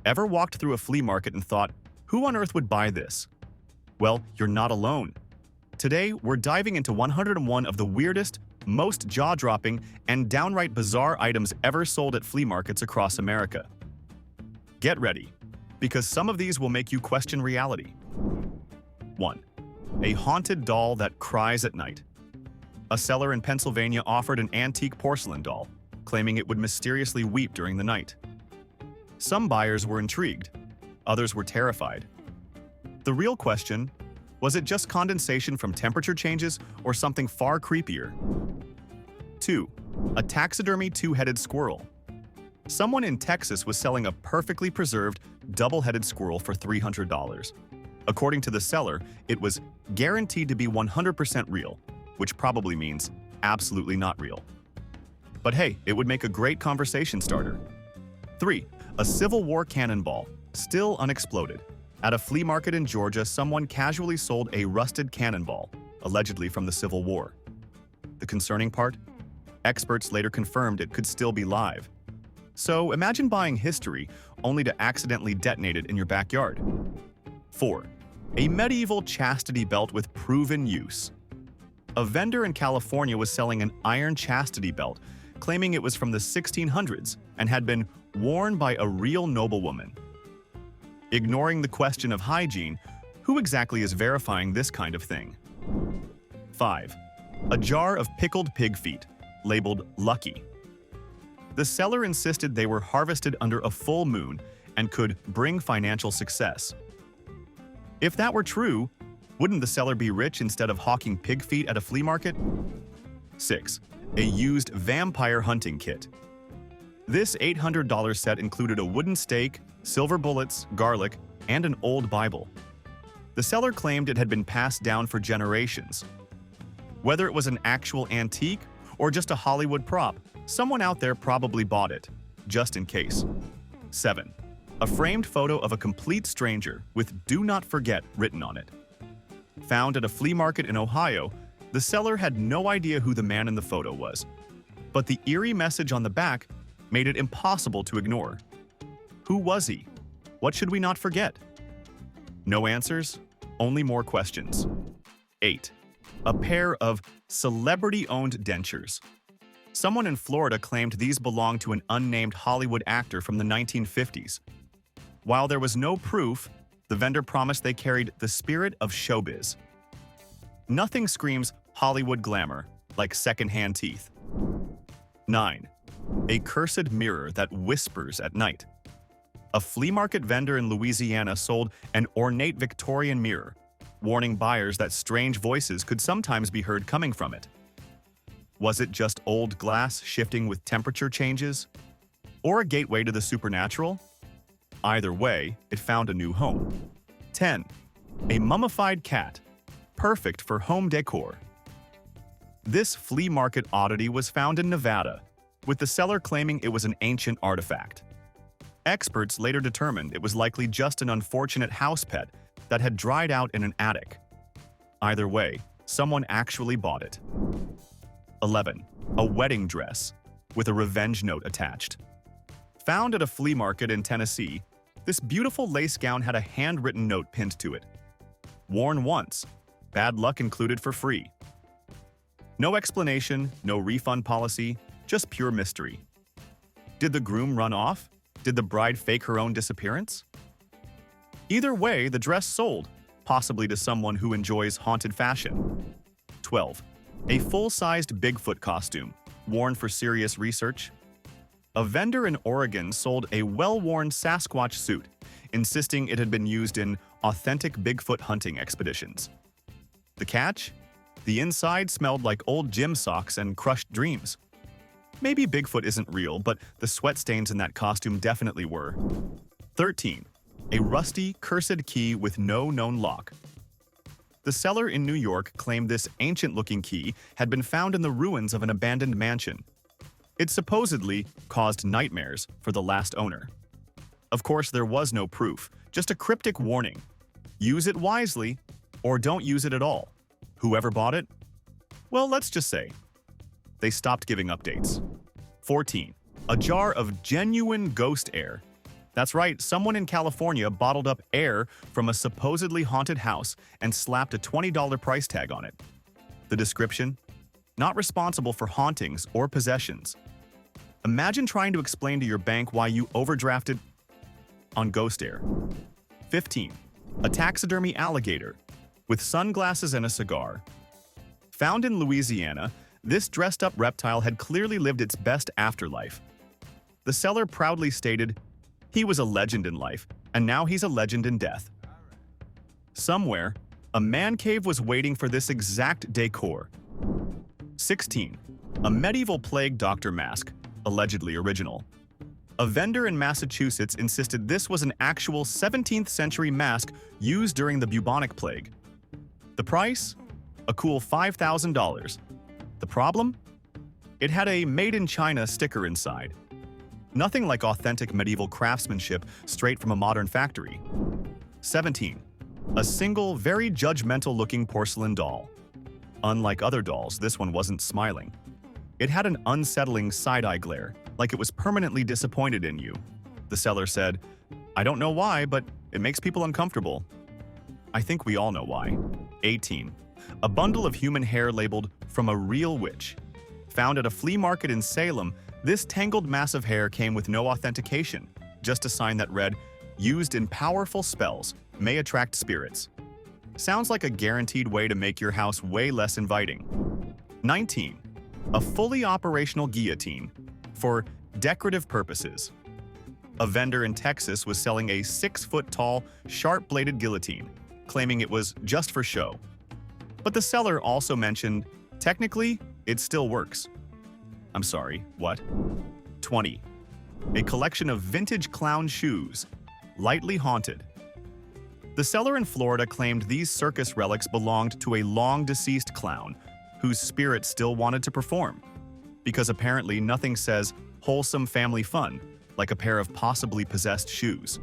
Ever walked through a flea market and thought, who on earth would buy this? Well, you're not alone. Today, we're diving into 101 of the weirdest, most jaw-dropping, and downright bizarre items ever sold at flea markets across America. Get ready, because some of these will make you question reality. 1. A haunted doll that cries at night. A seller in Pennsylvania offered an antique porcelain doll, claiming it would mysteriously weep during the night. Some buyers were intrigued, others were terrified. The real question, was it just condensation from temperature changes or something far creepier? 2. A taxidermy two-headed squirrel. Someone in Texas was selling a perfectly preserved, double-headed squirrel for $300. According to the seller, it was guaranteed to be 100% real, which probably means absolutely not real. But hey, it would make a great conversation starter. 3. A Civil War cannonball, still unexploded. At a flea market in Georgia, someone casually sold a rusted cannonball, allegedly from the Civil War. The concerning part? Experts later confirmed it could still be live. So imagine buying history only to accidentally detonate it in your backyard. 4. A medieval chastity belt with proven use. A vendor in California was selling an iron chastity belt, claiming it was from the 1600s and had been worn by a real noblewoman. Ignoring the question of hygiene, who exactly is verifying this kind of thing? 5. A jar of pickled pig feet, labeled Lucky. The seller insisted they were harvested under a full moon and could bring financial success. If that were true, wouldn't the seller be rich instead of hawking pig feet at a flea market? 6. A used vampire hunting kit. This $800 set included a wooden stake, silver bullets, garlic, and an old Bible. The seller claimed it had been passed down for generations. Whether it was an actual antique or just a Hollywood prop, someone out there probably bought it, just in case. 7. A framed photo of a complete stranger with "Do Not Forget" written on it. Found at a flea market in Ohio, the seller had no idea who the man in the photo was. But the eerie message on the back made it impossible to ignore. Who was he? What should we not forget? No answers, only more questions. 8. A pair of celebrity-owned dentures. Someone in Florida claimed these belonged to an unnamed Hollywood actor from the 1950s. While there was no proof, the vendor promised they carried the spirit of showbiz. Nothing screams Hollywood glamour like secondhand teeth. 9. A cursed mirror that whispers at night. A flea market vendor in Louisiana sold an ornate Victorian mirror, warning buyers that strange voices could sometimes be heard coming from it. Was it just old glass shifting with temperature changes? Or a gateway to the supernatural? Either way, it found a new home. 10. A mummified cat, perfect for home decor. This flea market oddity was found in Nevada, with the seller claiming it was an ancient artifact. Experts later determined it was likely just an unfortunate house pet that had dried out in an attic. Either way, someone actually bought it. 11. A wedding dress, with a revenge note attached. Found at a flea market in Tennessee, this beautiful lace gown had a handwritten note pinned to it. Worn once, bad luck included for free. No explanation, no refund policy, just pure mystery. Did the groom run off? Did the bride fake her own disappearance? Either way, the dress sold, possibly to someone who enjoys haunted fashion. 12. A full-sized Bigfoot costume, worn for serious research. A vendor in Oregon sold a well-worn Sasquatch suit, insisting it had been used in authentic Bigfoot hunting expeditions. The catch? The inside smelled like old gym socks and crushed dreams. Maybe Bigfoot isn't real, but the sweat stains in that costume definitely were. 13. A rusty, cursed key with no known lock. The seller in New York claimed this ancient-looking key had been found in the ruins of an abandoned mansion. It supposedly caused nightmares for the last owner. Of course, there was no proof, just a cryptic warning. Use it wisely, or don't use it at all. Whoever bought it? Well, let's just say they stopped giving updates. 14. A jar of genuine ghost air That's right, someone in California bottled up air from a supposedly haunted house and slapped a $20 price tag on it. The description? Not responsible for hauntings or possessions. Imagine trying to explain to your bank why you overdrafted on ghost air. 15. A taxidermy alligator with sunglasses and a cigar. Found in Louisiana, this dressed-up reptile had clearly lived its best afterlife. The seller proudly stated, "He was a legend in life, and now he's a legend in death." Somewhere, a man cave was waiting for this exact decor. 16. A medieval plague doctor mask, allegedly original. A vendor in Massachusetts insisted this was an actual 17th century mask used during the bubonic plague. The price? A cool $5,000. The problem? It had a Made in China sticker inside. Nothing like authentic medieval craftsmanship straight from a modern factory. 17. A single, very judgmental-looking porcelain doll. Unlike other dolls, this one wasn't smiling. It had an unsettling side-eye glare, like it was permanently disappointed in you. The seller said, "I don't know why, but it makes people uncomfortable." I think we all know why. 18. A bundle of human hair labeled "From a Real Witch." Found at a flea market in Salem, this tangled mass of hair came with no authentication, just a sign that read, "Used in powerful spells, may attract spirits." Sounds like a guaranteed way to make your house way less inviting. 19. A fully operational guillotine for decorative purposes. A vendor in Texas was selling a 6-foot-tall, sharp-bladed guillotine, claiming it was just for show. But the seller also mentioned, technically, it still works. I'm sorry, what? 20. A collection of vintage clown shoes, lightly haunted. The seller in Florida claimed these circus relics belonged to a long-deceased clown whose spirit still wanted to perform, because apparently nothing says wholesome family fun like a pair of possibly possessed shoes.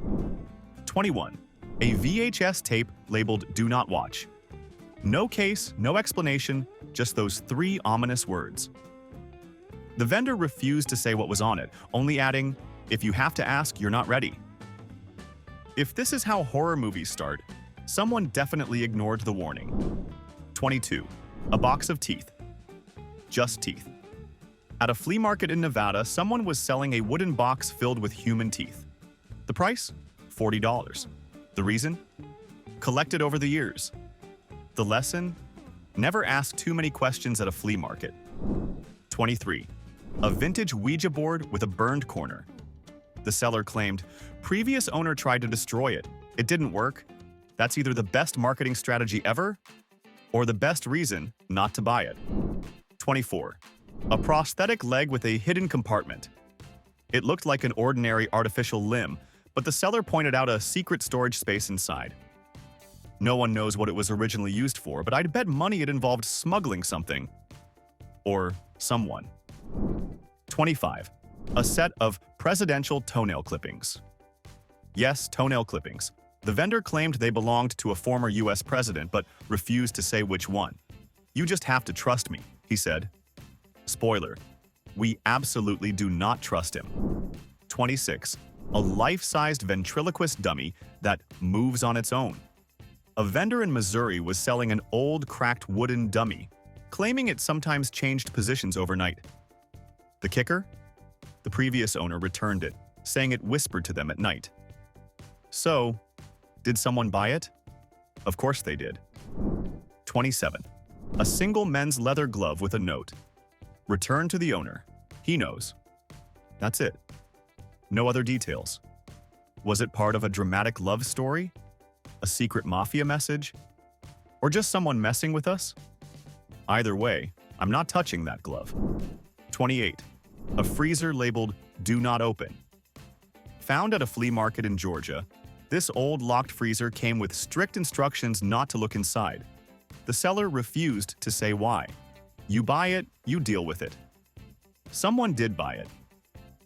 21. A VHS tape labeled "Do Not Watch." No case, no explanation, just those 3 ominous words. The vendor refused to say what was on it, only adding, "If you have to ask, you're not ready." If this is how horror movies start, someone definitely ignored the warning. 22. A box of teeth. Just teeth. At a flea market in Nevada, someone was selling a wooden box filled with human teeth. The price? $40. The reason? Collected over the years. The lesson? Never ask too many questions at a flea market. 23. A vintage Ouija board with a burned corner. The seller claimed, previous owner tried to destroy it. It didn't work. That's either the best marketing strategy ever or the best reason not to buy it. 24. A prosthetic leg with a hidden compartment. It looked like an ordinary artificial limb, but the seller pointed out a secret storage space inside. No one knows what it was originally used for, but I'd bet money it involved smuggling something. Or someone. 25. A set of presidential toenail clippings. Yes, toenail clippings. The vendor claimed they belonged to a former US president, but refused to say which one. "You just have to trust me," he said. Spoiler: we absolutely do not trust him. 26. A life-sized ventriloquist dummy that moves on its own. A vendor in Missouri was selling an old, cracked wooden dummy, claiming it sometimes changed positions overnight. The kicker? The previous owner returned it, saying it whispered to them at night. So, did someone buy it? Of course they did. 27. A single men's leather glove with a note. Returned to the owner. He knows. That's it. No other details. Was it part of a dramatic love story? A secret mafia message? Or just someone messing with us? Either way, I'm not touching that glove. 28. A freezer labeled "Do Not Open." Found at a flea market in Georgia, this old locked freezer came with strict instructions not to look inside. The seller refused to say why. You buy it, you deal with it. Someone did buy it.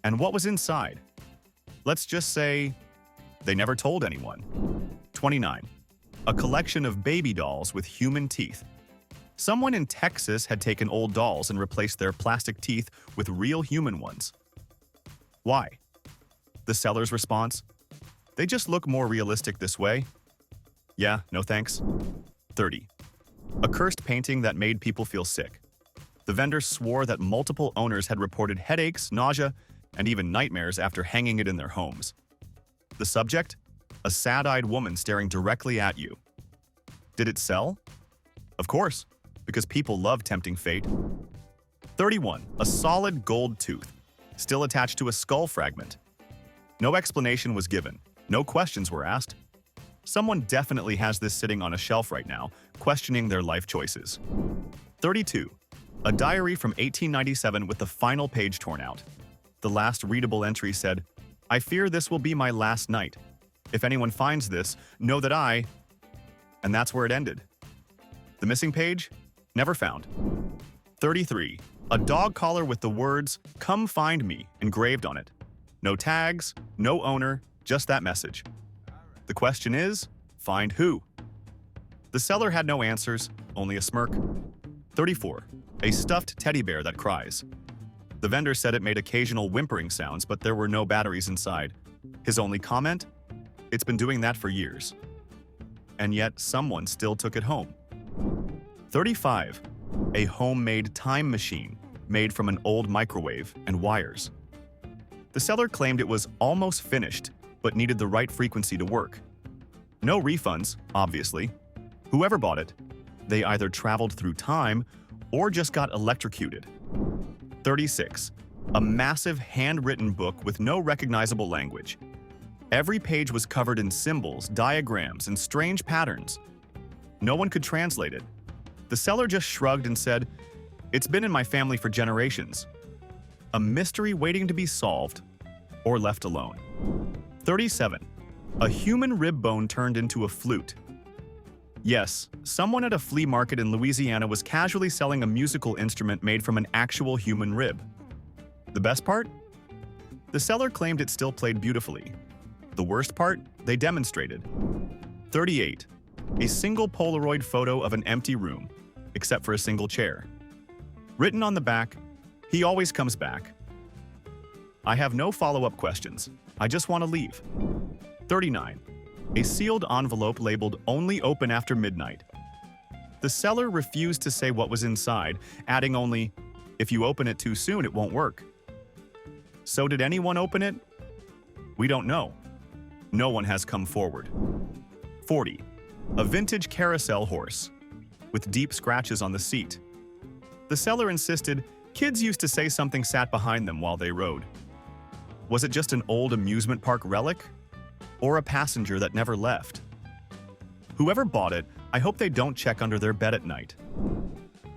And what was inside? Let's just say they never told anyone. 29. A collection of baby dolls with human teeth. Someone in Texas had taken old dolls and replaced their plastic teeth with real human ones. Why? The seller's response? They just look more realistic this way. Yeah, no thanks. 30. A cursed painting that made people feel sick. The vendor swore that multiple owners had reported headaches, nausea, and even nightmares after hanging it in their homes. The subject? A sad-eyed woman staring directly at you. Did it sell? Of course, because people love tempting fate. 31. A solid gold tooth, still attached to a skull fragment. No explanation was given. No questions were asked. Someone definitely has this sitting on a shelf right now, questioning their life choices. 32. A diary from 1897 with the final page torn out. The last readable entry said, "I fear this will be my last night. If anyone finds this, know that I..." And that's where it ended. The missing page? Never found. 33. A dog collar with the words, "Come find me," engraved on it. No tags, no owner, just that message. The question is, find who? The seller had no answers, only a smirk. 34. A stuffed teddy bear that cries. The vendor said it made occasional whimpering sounds, but there were no batteries inside. His only comment? It's been doing that for years. And yet, someone still took it home. 35. A homemade time machine made from an old microwave and wires. The seller claimed it was almost finished, but needed the right frequency to work. No refunds, obviously. Whoever bought it, they either traveled through time or just got electrocuted. 36. A massive handwritten book with no recognizable language. Every page was covered in symbols, diagrams, and strange patterns. No one could translate it. The seller just shrugged and said, "It's been in my family for generations." A mystery waiting to be solved or left alone. 37. A human rib bone turned into a flute. Yes, someone at a flea market in Louisiana was casually selling a musical instrument made from an actual human rib. The best part? The seller claimed it still played beautifully. The worst part? They demonstrated. 38. A single Polaroid photo of an empty room, except for a single chair. Written on the back, "He always comes back." I have no follow-up questions. I just want to leave. 39. A sealed envelope labeled "Only open after midnight." The seller refused to say what was inside, adding only, "If you open it too soon, it won't work." So did anyone open it? We don't know. No one has come forward. 40. A vintage carousel horse, with deep scratches on the seat. The seller insisted kids used to say something sat behind them while they rode. Was it just an old amusement park relic? Or a passenger that never left? Whoever bought it, I hope they don't check under their bed at night.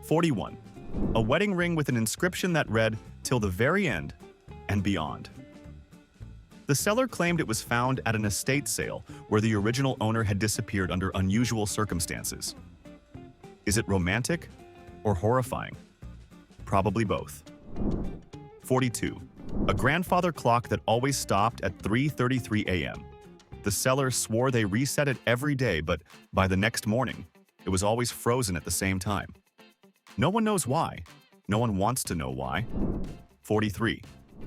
41. A wedding ring with an inscription that read, "Till the very end and beyond." The seller claimed it was found at an estate sale where the original owner had disappeared under unusual circumstances. Is it romantic or horrifying? Probably both. 42. A grandfather clock that always stopped at 3:33 a.m. The seller swore they reset it every day, but by the next morning, it was always frozen at the same time. No one knows why. No one wants to know why. 43.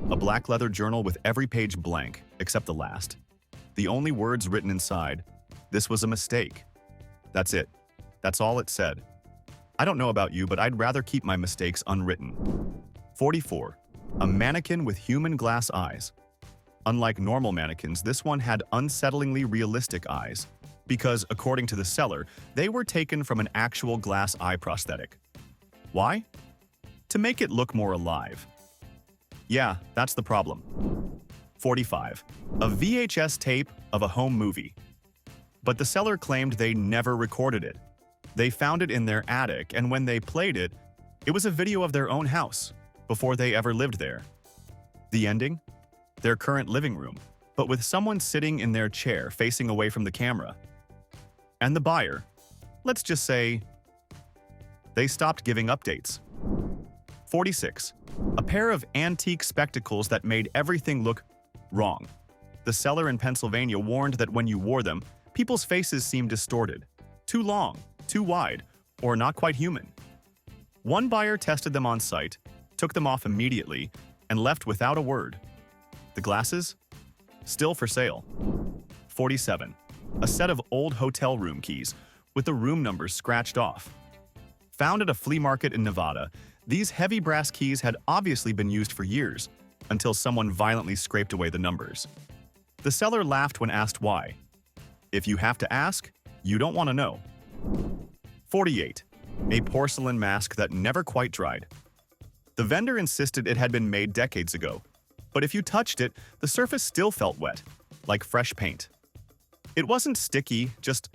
A black leather journal with every page blank, except the last. The only words written inside, "This was a mistake." That's it. That's all it said. I don't know about you, but I'd rather keep my mistakes unwritten. 44. A mannequin with human glass eyes. Unlike normal mannequins, this one had unsettlingly realistic eyes, because, according to the seller, they were taken from an actual glass eye prosthetic. Why? To make it look more alive. Yeah, that's the problem. 45. A VHS tape of a home movie. But the seller claimed they never recorded it. They found it in their attic, and when they played it, it was a video of their own house, before they ever lived there. The ending? Their current living room, but with someone sitting in their chair facing away from the camera. And the buyer, let's just say, they stopped giving updates. 46. A pair of antique spectacles that made everything look wrong. The seller in Pennsylvania warned that when you wore them, people's faces seemed distorted, too long, too wide, or not quite human. One buyer tested them on site, took them off immediately, and left without a word. The glasses? Still for sale. 47. A set of old hotel room keys with the room numbers scratched off. Found at a flea market in Nevada, these heavy brass keys had obviously been used for years until someone violently scraped away the numbers. The seller laughed when asked why. If you have to ask, you don't want to know. 48. A porcelain mask that never quite dried. The vendor insisted it had been made decades ago, but if you touched it, the surface still felt wet, like fresh paint. It wasn't sticky, just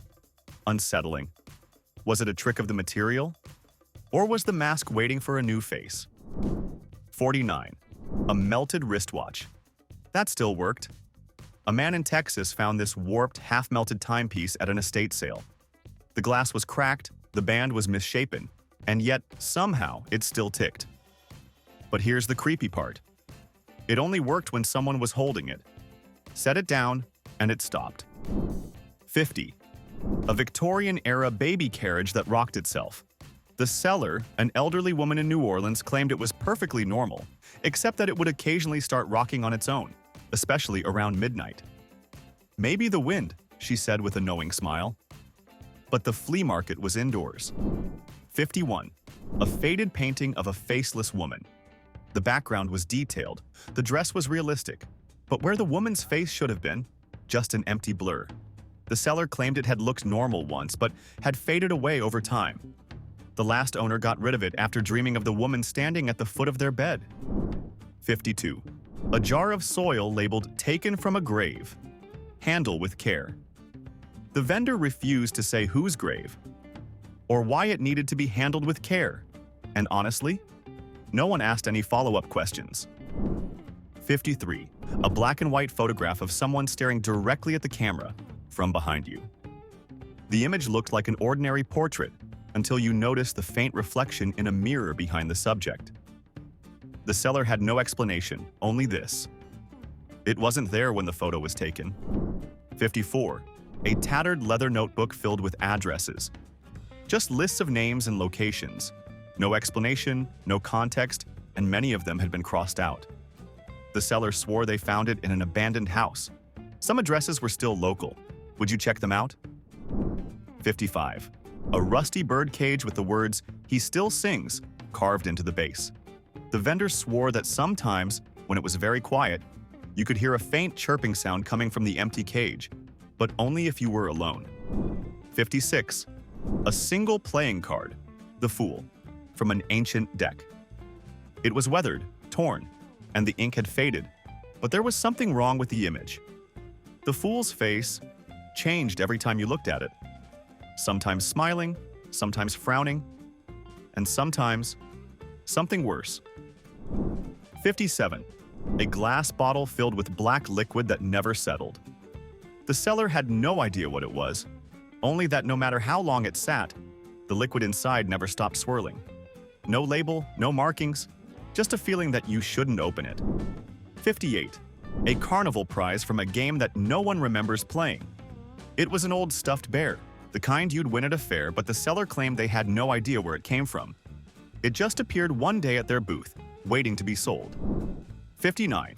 unsettling. Was it a trick of the material? Or was the mask waiting for a new face? 49. A melted wristwatch. That still worked. A man in Texas found this warped, half-melted timepiece at an estate sale. The glass was cracked, the band was misshapen, and yet, somehow, it still ticked. But here's the creepy part. It only worked when someone was holding it. Set it down, and it stopped. 50. A Victorian-era baby carriage that rocked itself. The seller, an elderly woman in New Orleans, claimed it was perfectly normal, except that it would occasionally start rocking on its own, especially around midnight. Maybe the wind, she said with a knowing smile. But the flea market was indoors. 51. A faded painting of a faceless woman. The background was detailed, the dress was realistic, but where the woman's face should have been, just an empty blur. The seller claimed it had looked normal once, but had faded away over time. The last owner got rid of it after dreaming of the woman standing at the foot of their bed. 52. A jar of soil labeled "Taken from a grave. Handle with care." The vendor refused to say whose grave, or why it needed to be handled with care, and honestly, no one asked any follow-up questions. 53. A black and white photograph of someone staring directly at the camera from behind you. The image looked like an ordinary portrait until you noticed the faint reflection in a mirror behind the subject. The seller had no explanation, only this. It wasn't there when the photo was taken. 54. A tattered leather notebook filled with addresses. Just lists of names and locations. No explanation, no context, and many of them had been crossed out. The seller swore they found it in an abandoned house. Some addresses were still local. Would you check them out? 55. A rusty bird cage with the words, "He still sings," carved into the base. The vendor swore that sometimes, when it was very quiet, you could hear a faint chirping sound coming from the empty cage, but only if you were alone. 56. A single playing card, the Fool, from an ancient deck. It was weathered, torn, and the ink had faded, but there was something wrong with the image. The Fool's face changed every time you looked at it. Sometimes smiling, sometimes frowning, and sometimes something worse. 57. A glass bottle filled with black liquid that never settled. The seller had no idea what it was, only that no matter how long it sat, the liquid inside never stopped swirling. No label, no markings, just a feeling that you shouldn't open it. 58. A carnival prize from a game that no one remembers playing. It was an old stuffed bear, the kind you'd win at a fair, but the seller claimed they had no idea where it came from. It just appeared one day at their booth, waiting to be sold. 59.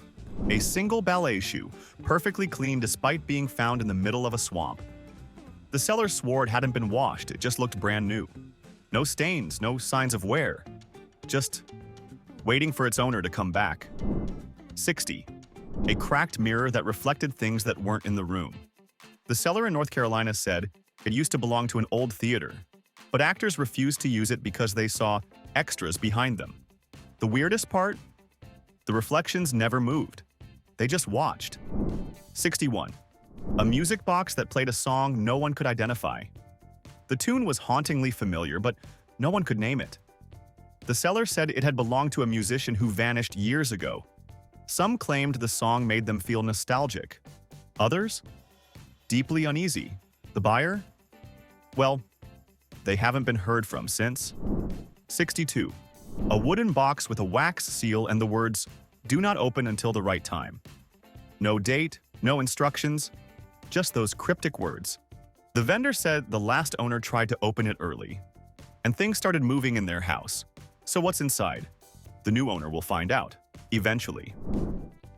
A single ballet shoe, perfectly clean despite being found in the middle of a swamp. The seller swore it hadn't been washed, it just looked brand new. No stains, no signs of wear. Just waiting for its owner to come back. 60. A cracked mirror that reflected things that weren't in the room. The seller in North Carolina said it used to belong to an old theater, but actors refused to use it because they saw extras behind them. The weirdest part? The reflections never moved. They just watched. 61. A music box that played a song no one could identify. The tune was hauntingly familiar, but no one could name it. The seller said it had belonged to a musician who vanished years ago. Some claimed the song made them feel nostalgic. Others? Deeply uneasy. The buyer? Well, they haven't been heard from since. 62. A wooden box with a wax seal and the words, "Do not open until the right time." No date, no instructions, just those cryptic words. The vendor said the last owner tried to open it early, and things started moving in their house. So what's inside? The new owner will find out, eventually.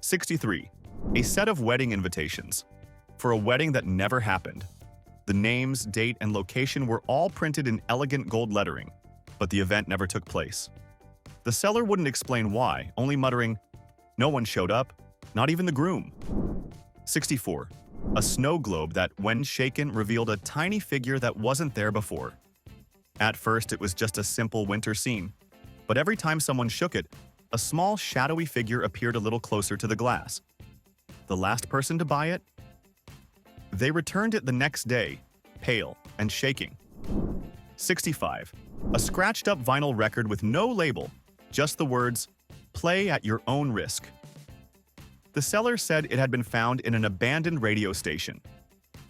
63. A set of wedding invitations. for a wedding that never happened. The names, date, and location were all printed in elegant gold lettering, but the event never took place. The seller wouldn't explain why, only muttering, "No one showed up, not even the groom." 64. A snow globe that, when shaken, revealed a tiny figure that wasn't there before. At first, it was just a simple winter scene, but every time someone shook it, a small, shadowy figure appeared a little closer to the glass. The last person to buy it? They returned it the next day, pale and shaking. 65. A scratched-up vinyl record with no label, just the words, "Play at your own risk." The seller said it had been found in an abandoned radio station.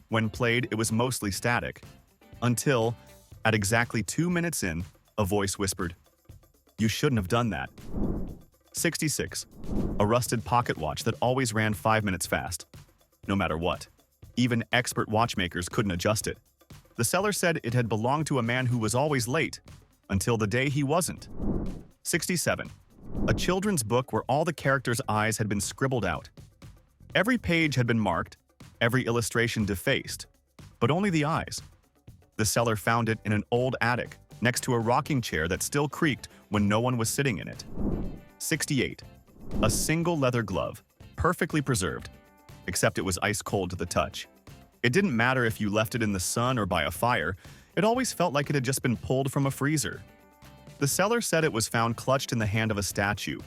When played, it was mostly static, until, at exactly 2 minutes in, a voice whispered, "You shouldn't have done that." 66. A rusted pocket watch that always ran 5 minutes fast, no matter what. Even expert watchmakers couldn't adjust it. The seller said it had belonged to a man who was always late, until the day he wasn't. 67. A children's book where all the characters' eyes had been scribbled out. Every page had been marked, every illustration defaced, but only the eyes. The seller found it in an old attic, next to a rocking chair that still creaked when no one was sitting in it. 68. A single leather glove, perfectly preserved, except it was ice cold to the touch. It didn't matter if you left it in the sun or by a fire, it always felt like it had just been pulled from a freezer. The seller said it was found clutched in the hand of a statue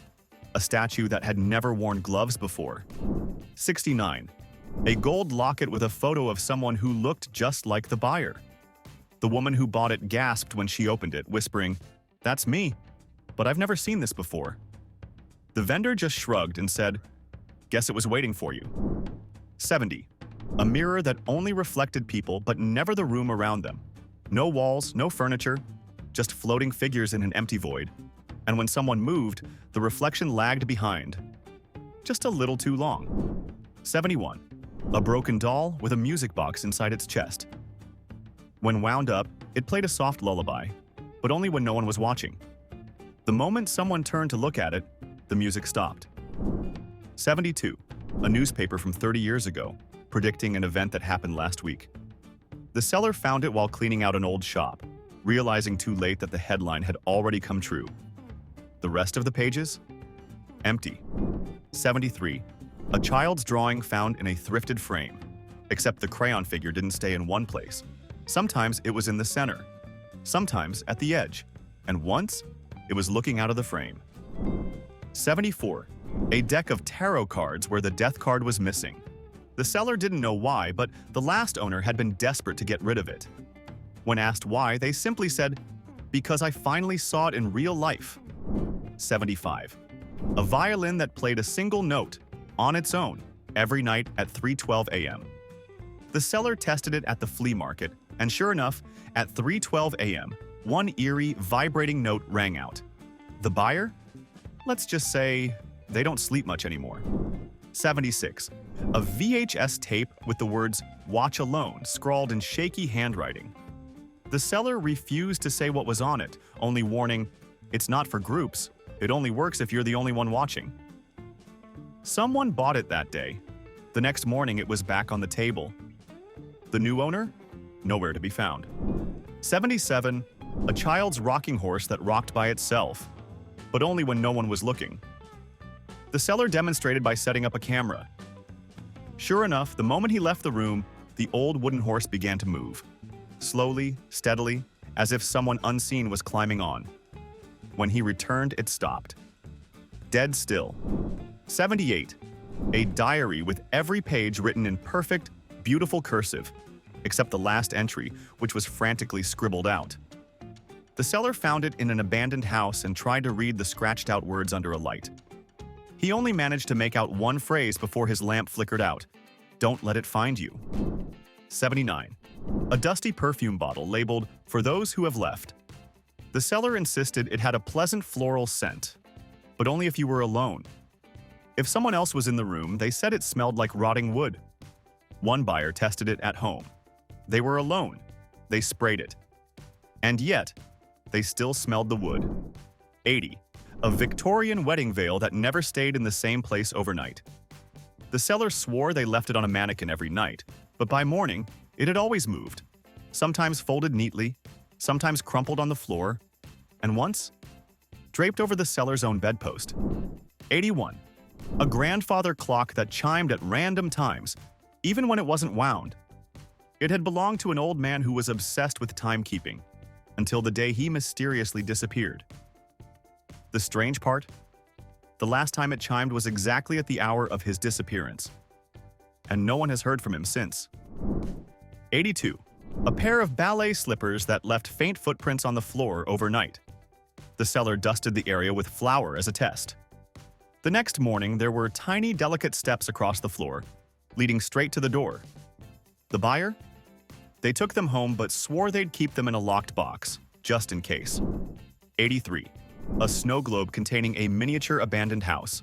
that had never worn gloves before. 69. A gold locket with a photo of someone who looked just like the buyer. The woman who bought it gasped when she opened it, whispering, "That's me, but I've never seen this before." The vendor just shrugged and said, "Guess it was waiting for you." 70. A mirror that only reflected people but never the room around them. No walls, no furniture, just floating figures in an empty void. And when someone moved, the reflection lagged behind. Just a little too long. 71. A broken doll with a music box inside its chest. When wound up, it played a soft lullaby, but only when no one was watching. The moment someone turned to look at it, the music stopped. 72. A newspaper from 30 years ago, predicting an event that happened last week. The seller found it while cleaning out an old shop, realizing too late that the headline had already come true. The rest of the pages? Empty. 73. A child's drawing found in a thrifted frame, except the crayon figure didn't stay in one place. Sometimes it was in the center, sometimes at the edge, and once it was looking out of the frame. 74. A deck of tarot cards where the death card was missing. The seller didn't know why, but the last owner had been desperate to get rid of it. When asked why, they simply said, "Because I finally saw it in real life." 75. A violin that played a single note, on its own, every night at 3:12 a.m. The seller tested it at the flea market, and sure enough, at 3:12 a.m., one eerie, vibrating note rang out. The buyer? Let's just say they don't sleep much anymore. 76. A VHS tape with the words "Watch Alone" scrawled in shaky handwriting. The seller refused to say what was on it, only warning, "It's not for groups. It only works if you're the only one watching." Someone bought it that day. The next morning, it was back on the table. The new owner? Nowhere to be found. 77. A child's rocking horse that rocked by itself, but only when no one was looking. The seller demonstrated by setting up a camera. Sure enough, the moment he left the room, the old wooden horse began to move. Slowly, steadily, as if someone unseen was climbing on. When he returned, it stopped. Dead still. 78. A diary with every page written in perfect, beautiful cursive, except the last entry, which was frantically scribbled out. The seller found it in an abandoned house and tried to read the scratched-out words under a light. He only managed to make out one phrase before his lamp flickered out. "Don't let it find you." 79. A dusty perfume bottle labeled "For those who have left." The seller insisted it had a pleasant floral scent, but only if you were alone. If someone else was in the room, they said it smelled like rotting wood. One buyer tested it at home. They were alone. They sprayed it. And yet, they still smelled the wood. 80. A Victorian wedding veil that never stayed in the same place overnight. The seller swore they left it on a mannequin every night, but by morning, it had always moved. Sometimes folded neatly, sometimes crumpled on the floor, and once, draped over the seller's own bedpost. 81. A grandfather clock that chimed at random times, even when it wasn't wound. It had belonged to an old man who was obsessed with timekeeping, until the day he mysteriously disappeared. The strange part? The last time it chimed was exactly at the hour of his disappearance, and no one has heard from him since. 82. A pair of ballet slippers that left faint footprints on the floor overnight. The seller dusted the area with flour as a test. The next morning, there were tiny, delicate steps across the floor, leading straight to the door. The buyer? They took them home but swore they'd keep them in a locked box, just in case. 83. A snow globe containing a miniature abandoned house.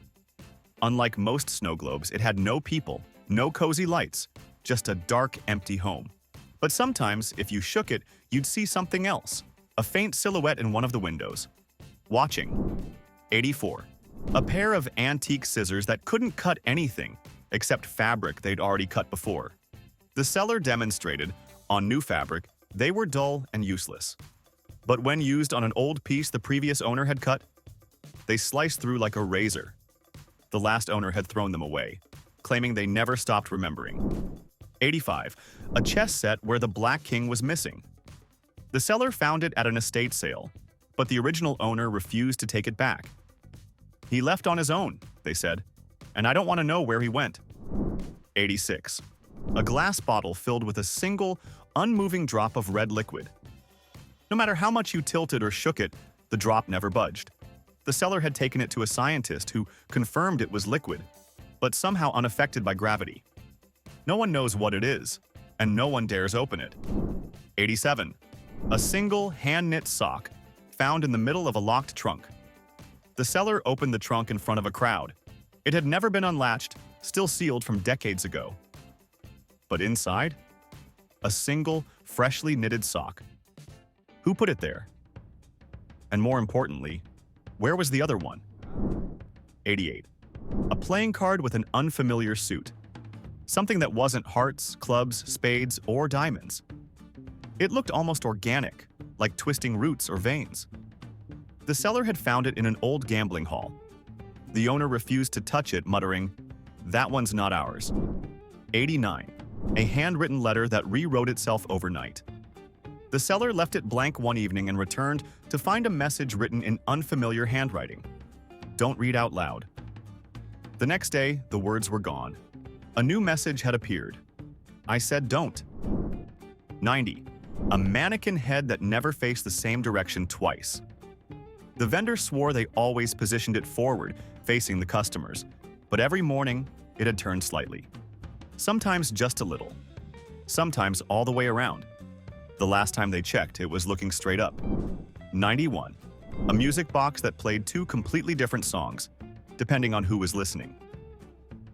Unlike most snow globes, it had no people, no cozy lights, just a dark, empty home. But sometimes, if you shook it, you'd see something else, a faint silhouette in one of the windows. Watching. 84. A pair of antique scissors that couldn't cut anything except fabric they'd already cut before. The seller demonstrated, on new fabric, they were dull and useless. But when used on an old piece the previous owner had cut, they sliced through like a razor. The last owner had thrown them away, claiming they never stopped remembering. 85. A chess set where the Black King was missing. The seller found it at an estate sale, but the original owner refused to take it back. He left on his own, they said, and I don't want to know where he went. 86. A glass bottle filled with a single, unmoving drop of red liquid. No matter how much you tilted or shook it, the drop never budged. The seller had taken it to a scientist who confirmed it was liquid, but somehow unaffected by gravity. No one knows what it is, and no one dares open it. 87. A single, hand-knit sock found in the middle of a locked trunk. The seller opened the trunk in front of a crowd. It had never been unlatched, still sealed from decades ago. But inside? A single, freshly knitted sock. Who put it there? And more importantly, where was the other one? 88. A playing card with an unfamiliar suit. Something that wasn't hearts, clubs, spades, or diamonds. It looked almost organic, like twisting roots or veins. The seller had found it in an old gambling hall. The owner refused to touch it, muttering, "That one's not ours." 89. A handwritten letter that rewrote itself overnight. The seller left it blank one evening and returned to find a message written in unfamiliar handwriting. "Don't read out loud." The next day, the words were gone. A new message had appeared. "I said don't." 90. A mannequin head that never faced the same direction twice. The vendor swore they always positioned it forward, facing the customers, but every morning, it had turned slightly. Sometimes just a little. Sometimes all the way around. The last time they checked, it was looking straight up. 91. A music box that played two completely different songs, depending on who was listening.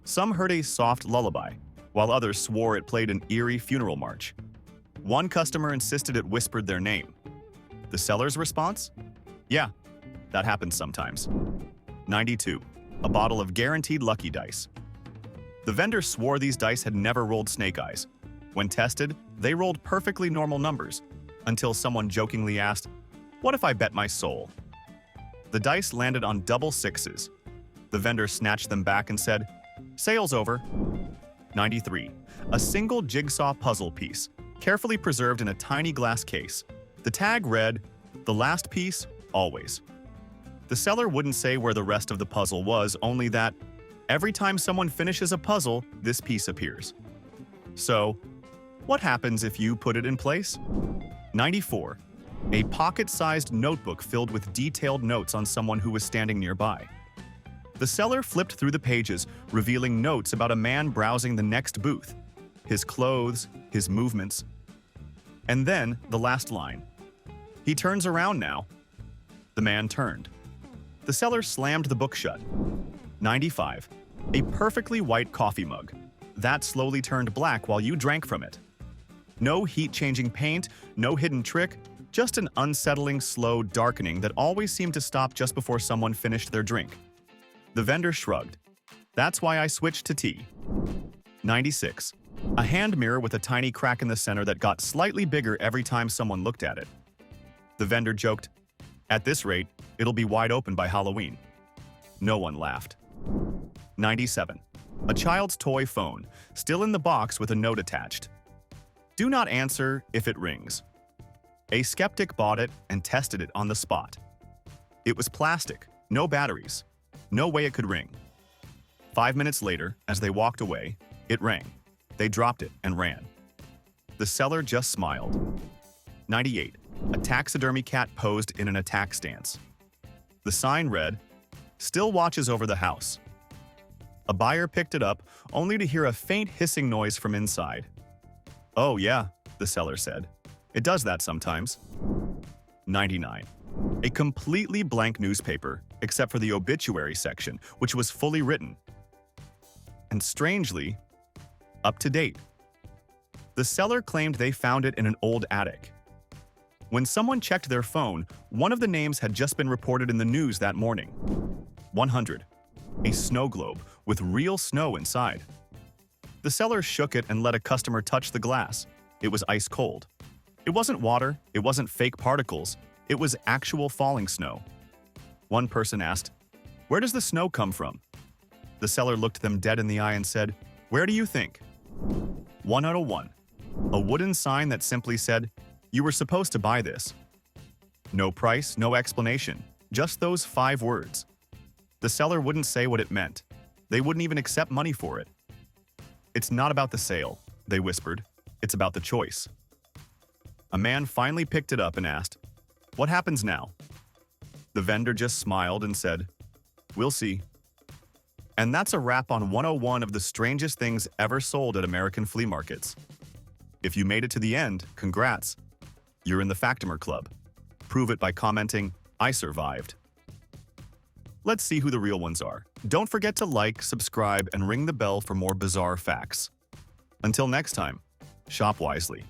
Some heard a soft lullaby, while others swore it played an eerie funeral march. One customer insisted it whispered their name. The seller's response? Yeah, that happens sometimes. 92. A bottle of guaranteed lucky dice. The vendor swore these dice had never rolled snake eyes. When tested, they rolled perfectly normal numbers, until someone jokingly asked, "What if I bet my soul?" The dice landed on double sixes. The vendor snatched them back and said, "Sale's over." 93. A single jigsaw puzzle piece, carefully preserved in a tiny glass case. The tag read, "The last piece, always." The seller wouldn't say where the rest of the puzzle was, only that every time someone finishes a puzzle, this piece appears. So, what happens if you put it in place? 94. A pocket-sized notebook filled with detailed notes on someone who was standing nearby. The seller flipped through the pages, revealing notes about a man browsing the next booth, his clothes, his movements. And then the last line. "He turns around now." The man turned. The seller slammed the book shut. 95. A perfectly white coffee mug. That slowly turned black while you drank from it. No heat-changing paint, no hidden trick, just an unsettling, slow darkening that always seemed to stop just before someone finished their drink. The vendor shrugged. That's why I switched to tea. 96. A hand mirror with a tiny crack in the center that got slightly bigger every time someone looked at it. The vendor joked, "At this rate, it'll be wide open by Halloween." No one laughed. 97. A child's toy phone, still in the box with a note attached. Do not answer if it rings. A skeptic bought it and tested it on the spot. It was plastic, no batteries, no way it could ring. 5 minutes later, as they walked away, it rang. They dropped it and ran. The seller just smiled. 98. A taxidermy cat posed in an attack stance. The sign read, "Still watches over the house." A buyer picked it up, only to hear a faint hissing noise from inside. "Oh yeah," the seller said. "It does that sometimes." 99. A completely blank newspaper, except for the obituary section, which was fully written. And strangely, up to date. The seller claimed they found it in an old attic. When someone checked their phone, one of the names had just been reported in the news that morning. 100. A snow globe with real snow inside. The seller shook it and let a customer touch the glass. It was ice cold. It wasn't water, it wasn't fake particles, it was actual falling snow. One person asked, "Where does the snow come from?" The seller looked them dead in the eye and said, "Where do you think?" 101. A wooden sign that simply said, "You were supposed to buy this." No price, no explanation, just those 5 words. The seller wouldn't say what it meant. They wouldn't even accept money for it. "It's not about the sale," they whispered. "It's about the choice." A man finally picked it up and asked, "What happens now?" The vendor just smiled and said, "We'll see." And that's a wrap on 101 of the strangest things ever sold at American flea markets. If you made it to the end, congrats. You're in the Factomer Club. Prove it by commenting, "I survived." Let's see who the real ones are. Don't forget to like, subscribe, and ring the bell for more bizarre facts. Until next time, shop wisely.